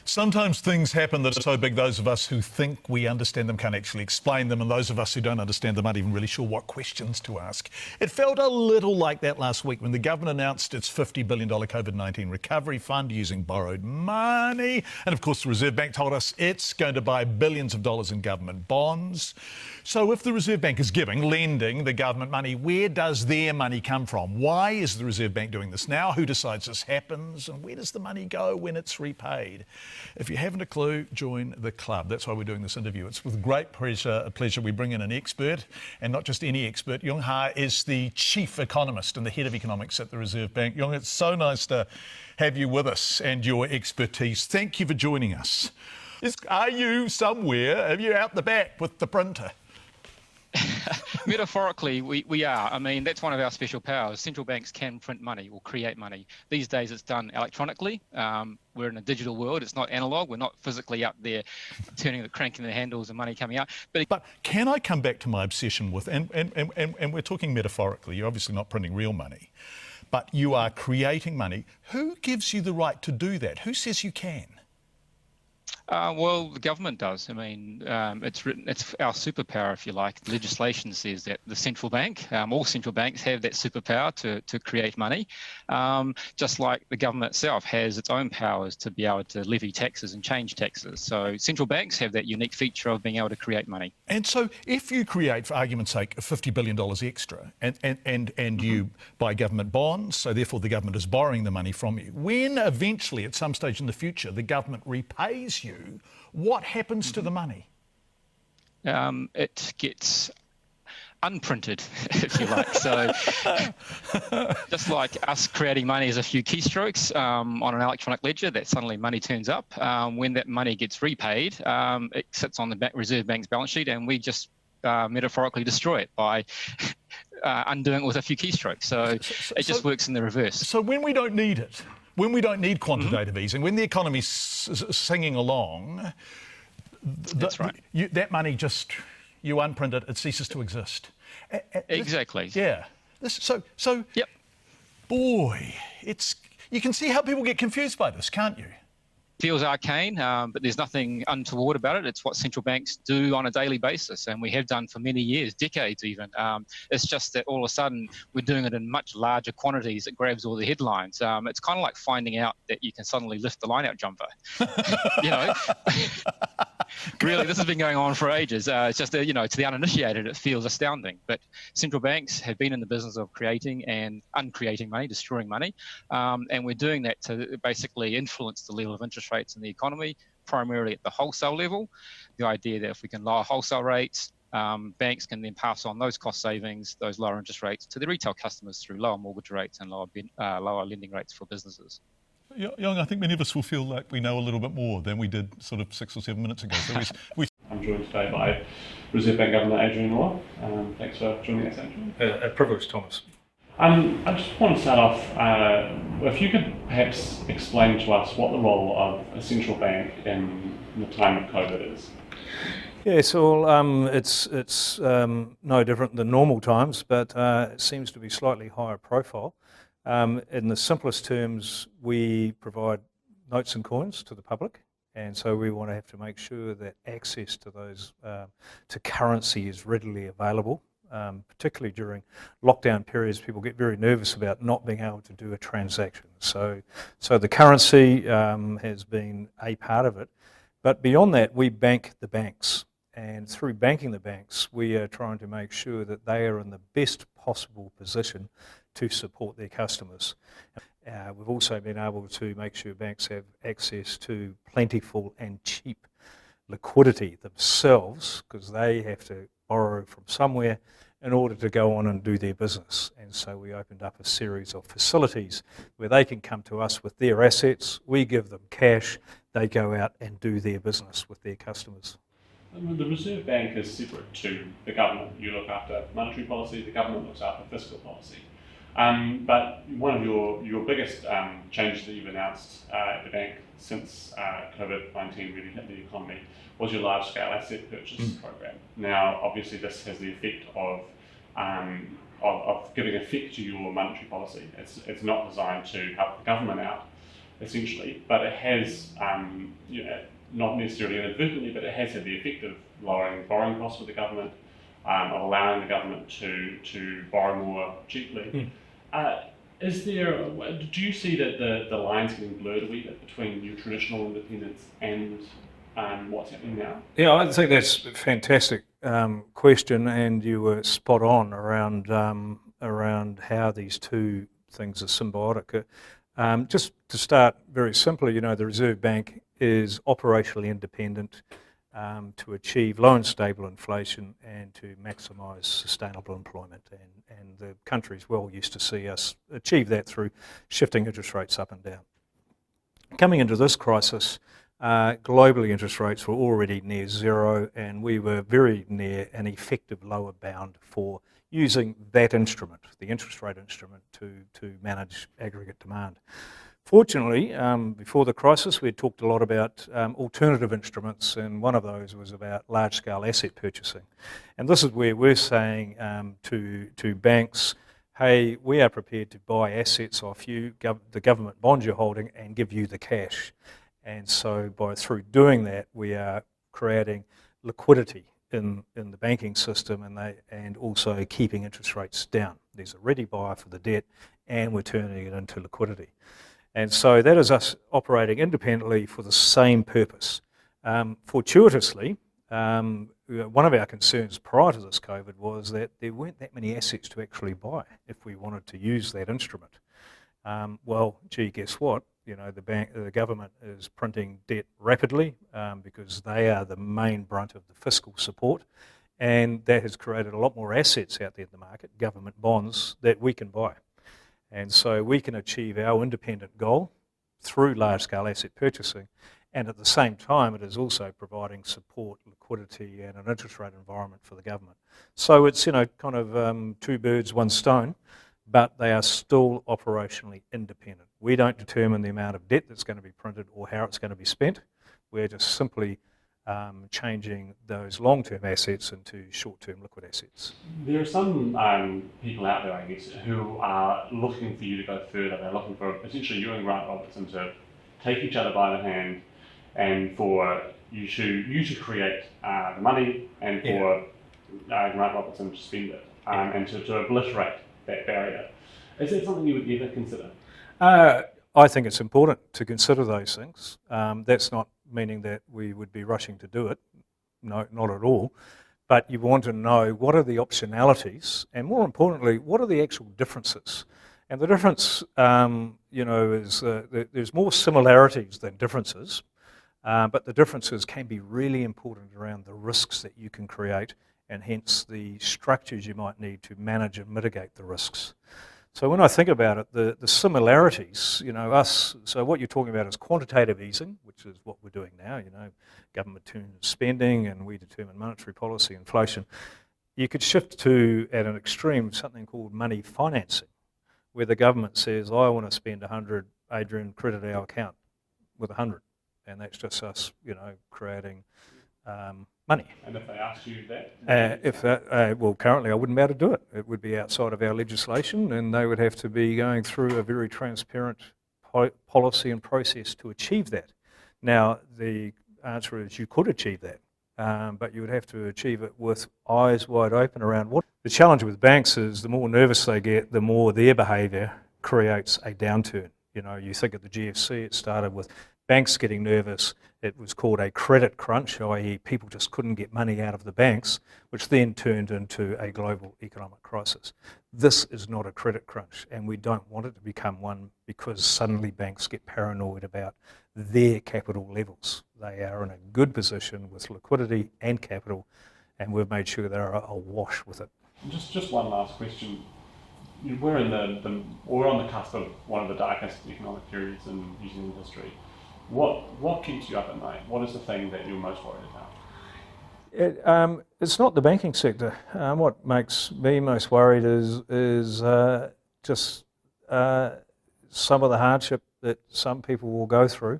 Sometimes things happen that are so big, those of us who think we understand them can't actually explain them, and those of us who don't understand them aren't even really sure what questions to ask. It felt a little like that last week when the government announced its $50 billion COVID-19 recovery fund using borrowed money. And of course, the Reserve Bank told us it's going to buy billions of dollars in government bonds. So if the Reserve Bank is lending the government money, where does their money come from? Why is the Reserve Bank doing this now? Who decides this happens? And where does the money go when it's repaid? If you haven't a clue, join the club. That's why we're doing this interview. It's with great pleasure we bring in an expert, and not just any expert. Yong Ha is the chief economist and the head of economics at the Reserve Bank. Yong, it's so nice to have you with us and your expertise. Thank you for joining us. Are you somewhere? Are you out the back with the printer? Metaphorically, we are. I mean, that's one of our special powers. Central banks can print money or create money. These days it's done electronically. We're in a digital world. It's not analog. We're not physically up there cranking the handles and money coming out. But can I come back to my obsession with, and we're talking metaphorically, you're obviously not printing real money, but you are creating money. Who gives you the right to do that? Who says you can? Well, the government does. I mean, it's our superpower, if you like. Legislation says that the central bank, all central banks have that superpower to create money, just like the government itself has its own powers to be able to levy taxes and change taxes. So central banks have that unique feature of being able to create money. And so if you create, for argument's sake, $50 billion extra and you buy government bonds, so therefore the government is borrowing the money from you, when eventually at some stage in the future the government repays you, what happens to the money? It gets unprinted, if you like. So just like us creating money as a few keystrokes on an electronic ledger, that suddenly money turns up. When that money gets repaid, it sits on the Reserve Bank's balance sheet, and we just metaphorically destroy it by undoing it with a few keystrokes. So it just works in the reverse. So when we don't need it, when we don't need quantitative easing, when the economy's singing along, that's right. That money just, you unprint it, it ceases to exist. Exactly. Yeah. So yep. Boy, you can see how people get confused by this, can't you? Feels arcane, but there's nothing untoward about it. It's what central banks do on a daily basis, and we have done for many years, decades even. It's just that all of a sudden we're doing it in much larger quantities that grabs all the headlines. It's kind of like finding out that you can suddenly lift the line-out jumper. You know, really, this has been going on for ages. It's just to the uninitiated, it feels astounding. But central banks have been in the business of creating and uncreating money, destroying money, and we're doing that to basically influence the level of interest rates in the economy, primarily at the wholesale level. The idea that if we can lower wholesale rates, banks can then pass on those cost savings, those lower interest rates to the retail customers through lower mortgage rates and lower lending rates for businesses. Yong, I think many of us will feel like we know a little bit more than we did sort of 6 or 7 minutes ago. So I'm joined today by Reserve Bank Governor Adrian. Thanks for joining us, Adrian. A privilege, Thomas. I just want to start off, if you could perhaps explain to us what the role of a central bank in the time of COVID is. Yeah, so it's no different than normal times, but it seems to be slightly higher profile. In the simplest terms, we provide notes and coins to the public, and so we want to have to make sure that access to those to currency is readily available. Particularly during lockdown periods, people get very nervous about not being able to do a transaction. So the currency has been a part of it. But beyond that, we bank the banks. And through banking the banks, we are trying to make sure that they are in the best possible position to support their customers. We've also been able to make sure banks have access to plentiful and cheap liquidity themselves, because they have to borrow from somewhere in order to go on and do their business. And so we opened up a series of facilities where they can come to us with their assets, we give them cash, they go out and do their business with their customers. The Reserve Bank is separate to the government. You look after monetary policy, the government looks after fiscal policy. But one of your biggest changes that you've announced at the bank since COVID-19 really hit the economy was your large-scale asset purchase program. Now, obviously, this has the effect of giving effect to your monetary policy. It's not designed to help the government out, essentially, but it has, not necessarily inadvertently, but it has had the effect of lowering borrowing costs for the government, of allowing the government to borrow more cheaply. Do you see that the lines getting blurred a wee bit between your traditional independence and what's happening now? Yeah, I think that's a fantastic question, and you were spot on around how these two things are symbiotic. Just to start very simply, the Reserve Bank is operationally independent to achieve low and stable inflation and to maximise sustainable employment. And the country's well used to see us achieve that through shifting interest rates up and down. Coming into this crisis, globally interest rates were already near zero, and we were very near an effective lower bound for using that instrument, the interest rate instrument, to manage aggregate demand. Fortunately, before the crisis, we had talked a lot about alternative instruments, and one of those was about large-scale asset purchasing. And this is where we're saying to banks, hey, we are prepared to buy assets off you, the government bonds you're holding, and give you the cash. And so through doing that, we are creating liquidity in the banking system and also keeping interest rates down. There's a ready buyer for the debt, and we're turning it into liquidity. And so that is us operating independently for the same purpose. Fortuitously, one of our concerns prior to this COVID was that there weren't that many assets to actually buy if we wanted to use that instrument. Guess what? The government is printing debt rapidly because they are the main brunt of the fiscal support, and that has created a lot more assets out there in the market, government bonds, that we can buy. And so we can achieve our independent goal through large-scale asset purchasing, and at the same time it is also providing support, liquidity and an interest rate environment for the government. So it's kind of two birds, one stone, but they are still operationally independent. We don't determine the amount of debt that's going to be printed or how it's going to be spent. We're just simply changing those long-term assets into short-term liquid assets. There are some people out there, I guess, who are looking for you to go further. They're looking for essentially you and Grant Robertson to take each other by the hand, and for you to create the money, and for Grant Robertson to spend it, and to obliterate that barrier. Is that something you would ever consider? I think it's important to consider those things. That's not meaning that we would be rushing to do it. No, not at all. But you want to know what are the optionalities, and more importantly, what are the actual differences. And the difference, is there's more similarities than differences, but the differences can be really important around the risks that you can create, and hence the structures you might need to manage and mitigate the risks. So when I think about it, the similarities, so what you're talking about is quantitative easing, which is what we're doing now, government determines spending and we determine monetary policy, inflation. You could shift to, at an extreme, something called money financing, where the government says, I want to spend 100, Adrian, credit our account with 100. And that's just us, creating money. And if they asked you that? Currently I wouldn't be able to do it. It would be outside of our legislation, and they would have to be going through a very transparent policy and process to achieve that. Now, the answer is you could achieve that, but you would have to achieve it with eyes wide open around what. The challenge with banks is the more nervous they get, the more their behaviour creates a downturn. You think of the GFC, it started with banks getting nervous. It was called a credit crunch, i.e. people just couldn't get money out of the banks, which then turned into a global economic crisis. This is not a credit crunch, and we don't want it to become one because suddenly banks get paranoid about their capital levels. They are in a good position with liquidity and capital, and we've made sure they're awash with it. Just one last question. We're on the cusp of one of the darkest economic periods in New Zealand history. What keeps you up at night? What is the thing that you're most worried about? It's not the banking sector. What makes me most worried is just some of the hardship that some people will go through,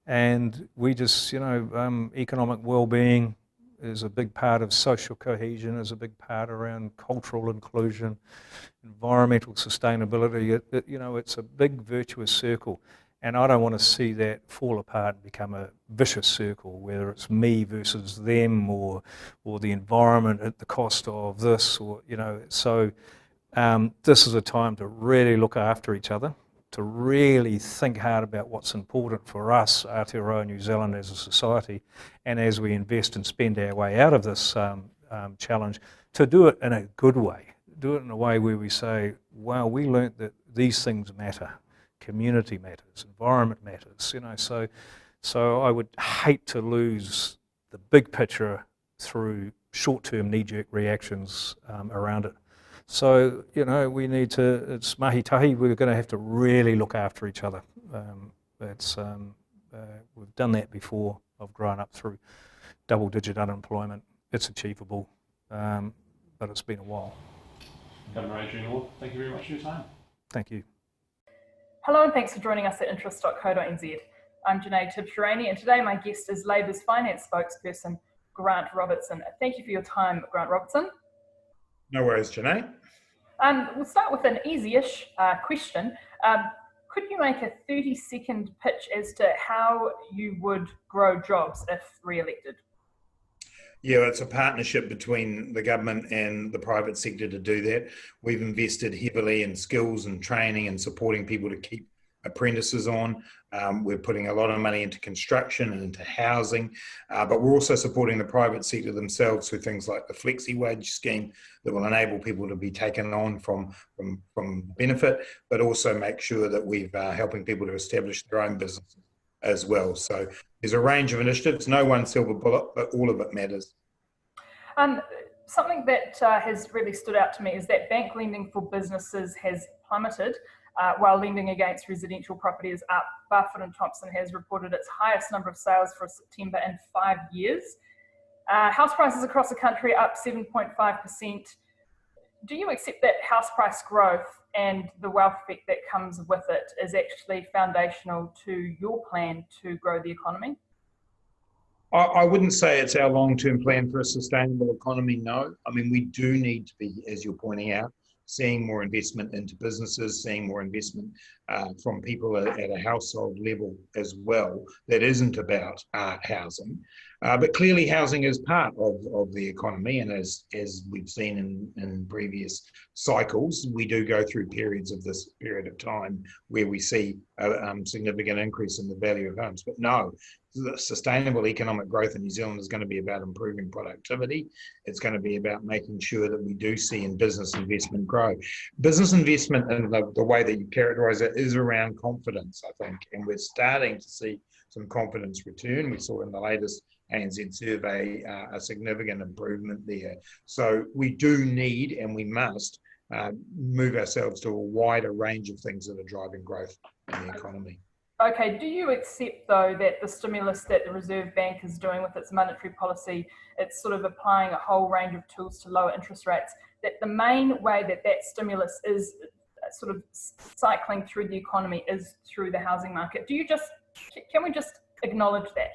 and we just, economic well-being is a big part of social cohesion, is a big part around cultural inclusion, environmental sustainability. It's a big virtuous circle. And I don't want to see that fall apart and become a vicious circle, whether it's me versus them or the environment at the cost of this, or, you know. So this is a time to really look after each other, to really think hard about what's important for us, Aotearoa New Zealand as a society, and as we invest and spend our way out of this challenge, to do it in a good way. Do it in a way where we say, wow, we learnt that these things matter. Community matters, environment matters, you know. So I would hate to lose the big picture through short-term knee-jerk reactions around it. So, you know, we need to, it's mahi-tahi, we're going to have to really look after each other. We've done that before. I've grown up through double-digit unemployment. It's achievable, but it's been a while. Governor Adrian, thank you very much for your time. Thank you. Hello and thanks for joining us at interest.co.nz. I'm Jenée Tibshraeny and today my guest is Labour's finance spokesperson, Grant Robertson. Thank you for your time, Grant Robertson. No worries, Jenée. We'll start with an easy-ish question. Could you make a 30-second pitch as to how you would grow jobs if re-elected? Yeah, it's a partnership between the government and the private sector to do that. We've invested heavily in skills and training and supporting people to keep apprentices on. We're putting a lot of money into construction and into housing, but we're also supporting the private sector themselves through things like the flexi wage scheme that will enable people to be taken on from benefit, but also make sure that we're helping people to establish their own businesses as well. So there's a range of initiatives, no one silver bullet, but all of it matters. Something that has really stood out to me is that bank lending for businesses has plummeted while lending against residential property is up. Barfoot and Thompson has reported its highest number of sales for September in 5 years. House prices across the country are up 7.5%. Do you accept that house price growth and the wealth effect that comes with it is actually foundational to your plan to grow the economy? I wouldn't say it's our long-term plan for a sustainable economy, no. I mean, we do need to be, as you're pointing out, seeing more investment into businesses, seeing more investment from people at a household level as well that isn't about housing. But clearly housing is part of the economy, and as we've seen in previous cycles, we do go through periods of this period of time where we see a significant increase in the value of homes. But no, the sustainable economic growth in New Zealand is going to be about improving productivity. It's going to be about making sure that we do see in business investment grow. Business investment, in the way that you characterise it, is around confidence, I think, and we're starting to see some confidence return. We saw in the latest ANZ survey a significant improvement there. So we do need and we must move ourselves to a wider range of things that are driving growth in the economy. Okay, do you accept though that the stimulus that the Reserve Bank is doing with its monetary policy, it's sort of applying a whole range of tools to lower interest rates, that the main way that that stimulus is sort of cycling through the economy is through the housing market? Can we just acknowledge that?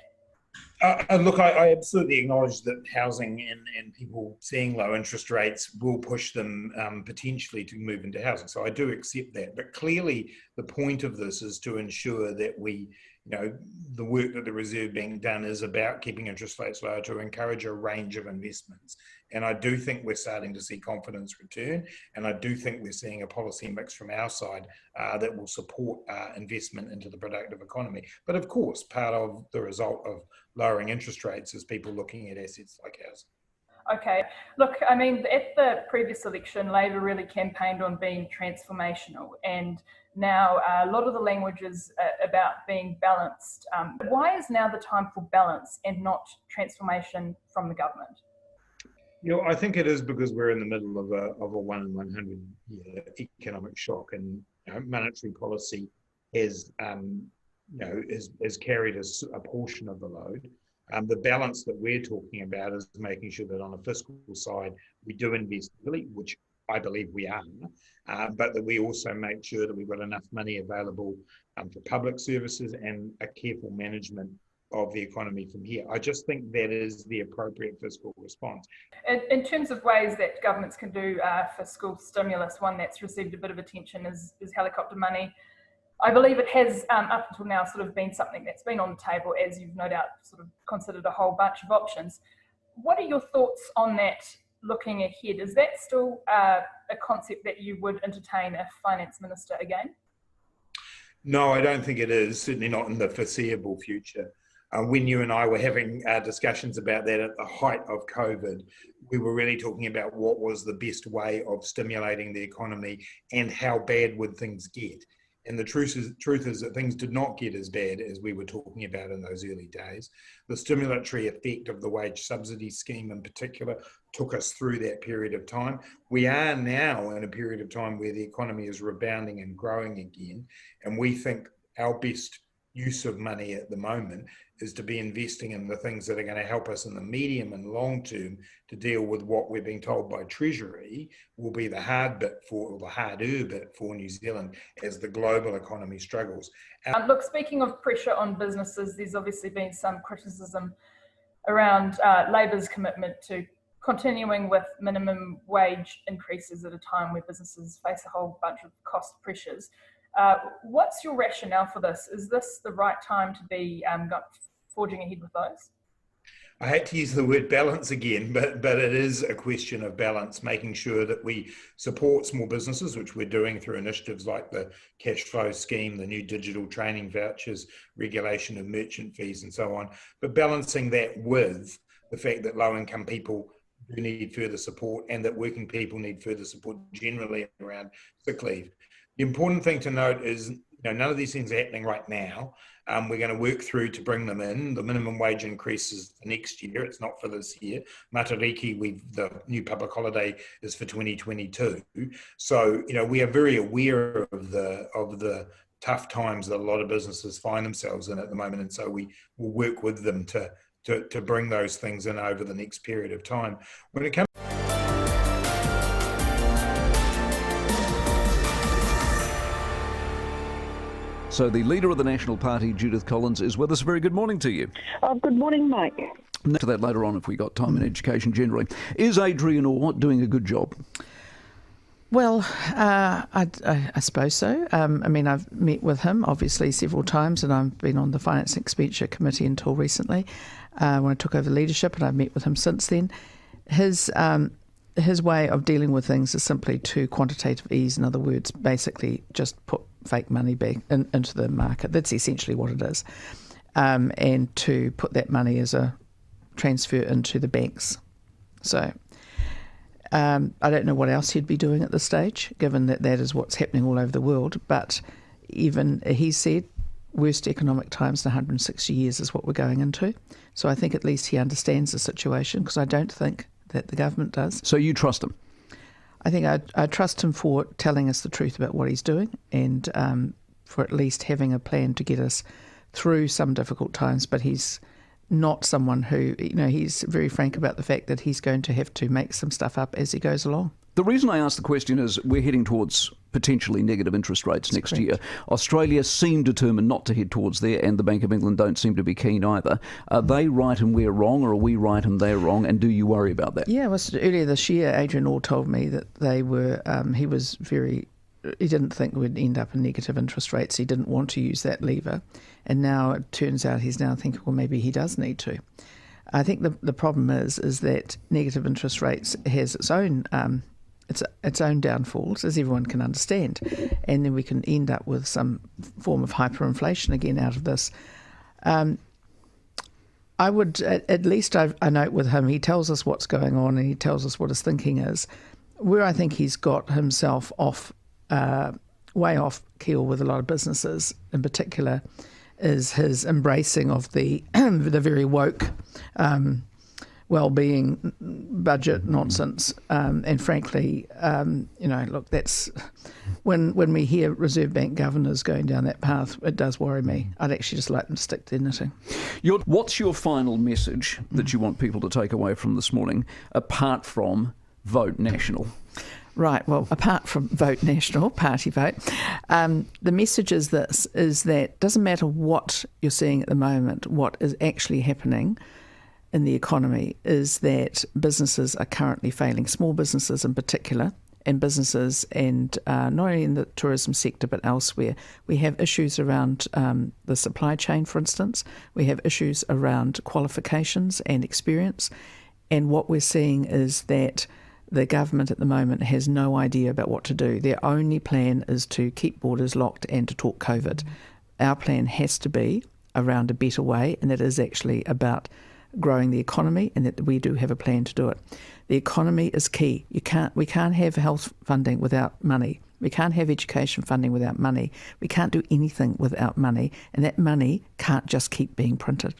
Look, I absolutely acknowledge that housing and people seeing low interest rates will push them potentially to move into housing. So I do accept that. But clearly, the point of this is to ensure that we, the work that the Reserve Bank done is about keeping interest rates low to encourage a range of investments. And I do think we're starting to see confidence return. And I do think we're seeing a policy mix from our side that will support investment into the productive economy. But of course, part of the result of lowering interest rates is people looking at assets like housing. Okay, look, I mean, at the previous election, Labor really campaigned on being transformational, and now a lot of the language is about being balanced. Why is now the time for balance and not transformation from the government? I think it is because we're in the middle of a 1 in 100 year economic shock, and monetary policy has carried a portion of the load. The balance that we're talking about is making sure that on a fiscal side, we do invest heavily, which I believe we are, but that we also make sure that we've got enough money available for public services and a careful management of the economy from here. I just think that is the appropriate fiscal response. In terms of ways that governments can do fiscal stimulus, one that's received a bit of attention is helicopter money. I believe it has, up until now, sort of been something that's been on the table, as you've no doubt sort of considered a whole bunch of options. What are your thoughts on that looking ahead? Is that still a concept that you would entertain if Finance Minister again? No, I don't think it is, certainly not in the foreseeable future. When you and I were having discussions about that at the height of COVID, we were really talking about what was the best way of stimulating the economy and how bad would things get. And the truth is that things did not get as bad as we were talking about in those early days. The stimulatory effect of the wage subsidy scheme in particular took us through that period of time. We are now in a period of time where the economy is rebounding and growing again. And we think our best use of money at the moment is to be investing in the things that are going to help us in the medium and long term to deal with what we're being told by Treasury will be the harder bit for New Zealand as the global economy struggles. Look, speaking of pressure on businesses, there's obviously been some criticism around Labor's commitment to continuing with minimum wage increases at a time where businesses face a whole bunch of cost pressures. What's your rationale for this? Is this the right time to be forging ahead with those? I hate to use the word balance again, but it is a question of balance, making sure that we support small businesses, which we're doing through initiatives like the cash flow scheme, the new digital training vouchers, regulation of merchant fees and so on, but balancing that with the fact that low-income people do need further support and that working people need further support generally around sick leave. The important thing to note is, none of these things are happening right now. We're going to work through to bring them in. The minimum wage increases next year. It's not for this year. Matariki, the new public holiday is for 2022. So, we are very aware of the tough times that a lot of businesses find themselves in at the moment, and so we will work with them to bring those things in over the next period of time. When it comes So the leader of the National Party, Judith Collins, is with us. Very good morning to you. Good morning, Mike. To that later on, if we got time in education generally. Is Adrian Orr doing a good job? Well, I suppose so. I've met with him, obviously, several times, and I've been on the Finance and Expenditure Committee until recently, when I took over leadership, and I've met with him since then. His way of dealing with things is simply to quantitative ease. In other words, basically just put fake money back into the market. That's essentially what it is. And to put that money as a transfer into the banks. So I don't know what else he'd be doing at this stage, given that that is what's happening all over the world. But even he said worst economic times in 160 years is what we're going into. So I think at least he understands the situation, because I don't think that the government does. So you trust him? I think I trust him for telling us the truth about what he's doing, and for at least having a plan to get us through some difficult times. But he's not someone who, he's very frank about the fact that he's going to have to make some stuff up as he goes along. The reason I ask the question is we're heading towards potentially negative interest rates next year. Australia seem determined not to head towards there, and the Bank of England don't seem to be keen either. Are they right and we're wrong, or are we right and they're wrong? And do you worry about that? Yeah, well, earlier this year, Adrian Orr told me that they were, he didn't think we'd end up in negative interest rates. He didn't want to use that lever. And now it turns out he's now thinking, well, maybe he does need to. I think the problem is that negative interest rates has its own downfalls, as everyone can understand, and then we can end up with some form of hyperinflation again out of this. I would, at least I note with him, he tells us what's going on and he tells us what his thinking is. Where I think he's got himself way off keel with a lot of businesses in particular is his embracing of the very woke well-being budget nonsense, and frankly, look, that's when we hear Reserve Bank governors going down that path, it does worry me. I'd actually just like them to stick to their knitting. What's your final message that you want people to take away from this morning, apart from vote National? Right, well, apart from vote National, party vote, the message is this, is that doesn't matter what you're seeing at the moment, what is actually happening in the economy is that businesses are currently failing, small businesses in particular, and businesses, and not only in the tourism sector but elsewhere. We have issues around the supply chain, for instance. We have issues around qualifications and experience. And what we're seeing is that the government at the moment has no idea about what to do. Their only plan is to keep borders locked and to talk COVID. Our plan has to be around a better way, and that is actually about growing the economy, and that we do have a plan to do it. The economy is key. We can't have health funding without money. We can't have education funding without money. We can't do anything without money, and that money can't just keep being printed.